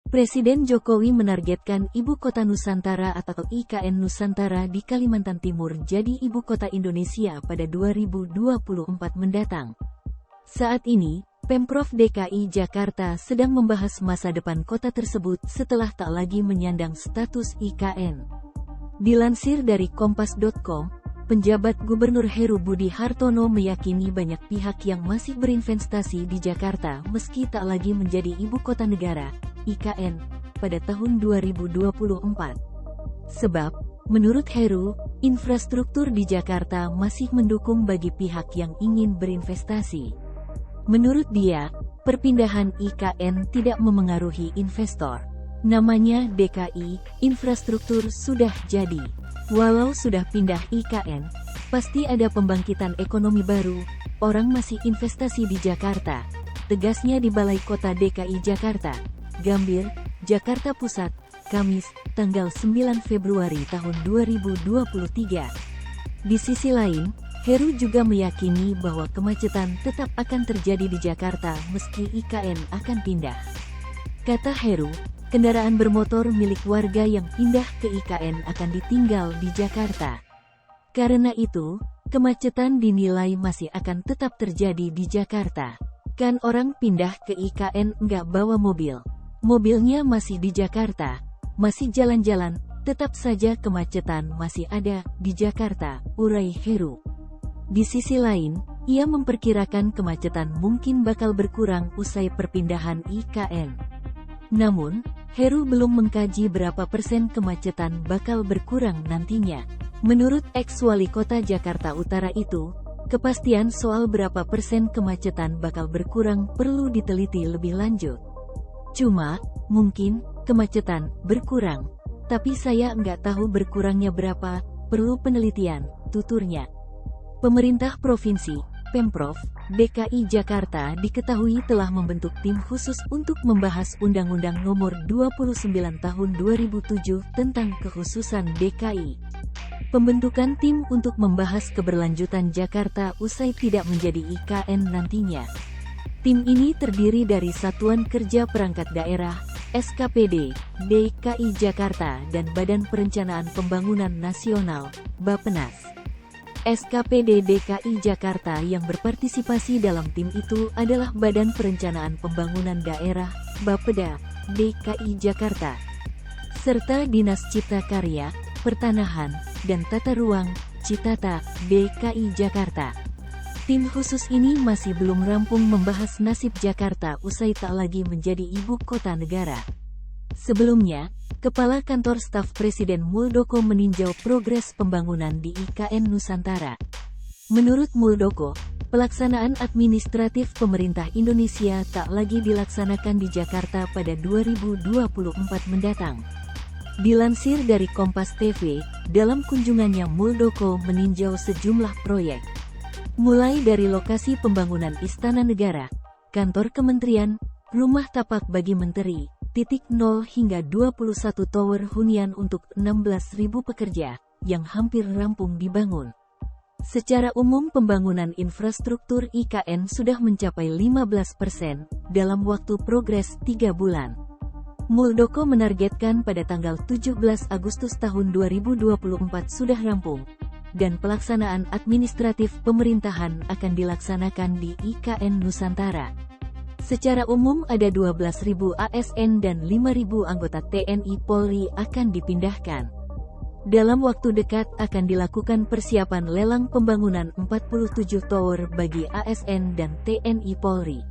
Presiden Jokowi menargetkan Ibu Kota Nusantara atau IKN Nusantara di Kalimantan Timur jadi Ibu Kota Indonesia pada 2024 mendatang. Saat ini, Pemprov DKI Jakarta sedang membahas masa depan kota tersebut setelah tak lagi menyandang status IKN. Dilansir dari Kompas.com, penjabat Gubernur Heru Budi Hartono meyakini banyak pihak yang masih berinvestasi di Jakarta meski tak lagi menjadi Ibu Kota Negara, IKN, pada tahun 2024. Sebab, menurut Heru, infrastruktur di Jakarta masih mendukung bagi pihak yang ingin berinvestasi. Menurut dia, perpindahan IKN tidak memengaruhi investor. Namanya DKI, infrastruktur sudah jadi. Walau sudah pindah IKN, pasti ada pembangkitan ekonomi baru, orang masih investasi di Jakarta. Tegasnya di Balai Kota DKI Jakarta, Gambir, Jakarta Pusat, Kamis, tanggal 9 Februari tahun 2023. Di sisi lain, Heru juga meyakini bahwa kemacetan tetap akan terjadi di Jakarta meski IKN akan pindah. Kata Heru, kendaraan bermotor milik warga yang pindah ke IKN akan ditinggal di Jakarta. Karena itu, kemacetan dinilai masih akan tetap terjadi di Jakarta. Kan orang pindah ke IKN nggak bawa mobil. Mobilnya masih di Jakarta, masih jalan-jalan, tetap saja kemacetan masih ada di Jakarta, urai Heru. Di sisi lain, ia memperkirakan kemacetan mungkin bakal berkurang usai perpindahan IKN. Namun, Heru belum mengkaji berapa persen kemacetan bakal berkurang nantinya. Menurut ex-wali kota Jakarta Utara itu, kepastian soal berapa persen kemacetan bakal berkurang perlu diteliti lebih lanjut. Cuma, mungkin, kemacetan berkurang. Tapi saya nggak tahu berkurangnya berapa, perlu penelitian, tuturnya. Pemerintah Provinsi, Pemprov, DKI Jakarta diketahui telah membentuk tim khusus untuk membahas Undang-Undang Nomor 29 Tahun 2007 tentang Kekhususan DKI. Pembentukan tim untuk membahas keberlanjutan Jakarta usai tidak menjadi IKN nantinya. Tim ini terdiri dari Satuan Kerja Perangkat Daerah, SKPD, DKI Jakarta dan Badan Perencanaan Pembangunan Nasional, Bappenas. SKPD DKI Jakarta yang berpartisipasi dalam tim itu adalah Badan Perencanaan Pembangunan Daerah, Bapeda, DKI Jakarta, serta Dinas Cipta Karya, Pertanahan, dan Tata Ruang, Citata, DKI Jakarta. Tim khusus ini masih belum rampung membahas nasib Jakarta usai tak lagi menjadi ibu kota negara. Sebelumnya, Kepala Kantor Staf Presiden Muldoko meninjau progres pembangunan di IKN Nusantara. Menurut Muldoko, pelaksanaan administratif pemerintah Indonesia tak lagi dilaksanakan di Jakarta pada 2024 mendatang. Dilansir dari Kompas TV, dalam kunjungannya Muldoko meninjau sejumlah proyek. Mulai dari lokasi pembangunan Istana Negara, kantor kementerian, rumah tapak bagi menteri, titik nol hingga 21 tower hunian untuk 16.000 pekerja, yang hampir rampung dibangun. Secara umum pembangunan infrastruktur IKN sudah mencapai 15% dalam waktu progres 3 bulan. Muldoko menargetkan pada tanggal 17 Agustus tahun 2024 sudah rampung, dan pelaksanaan administratif pemerintahan akan dilaksanakan di IKN Nusantara. Secara umum ada 12.000 ASN dan 5.000 anggota TNI Polri akan dipindahkan. Dalam waktu dekat akan dilakukan persiapan lelang pembangunan 47 tower bagi ASN dan TNI Polri.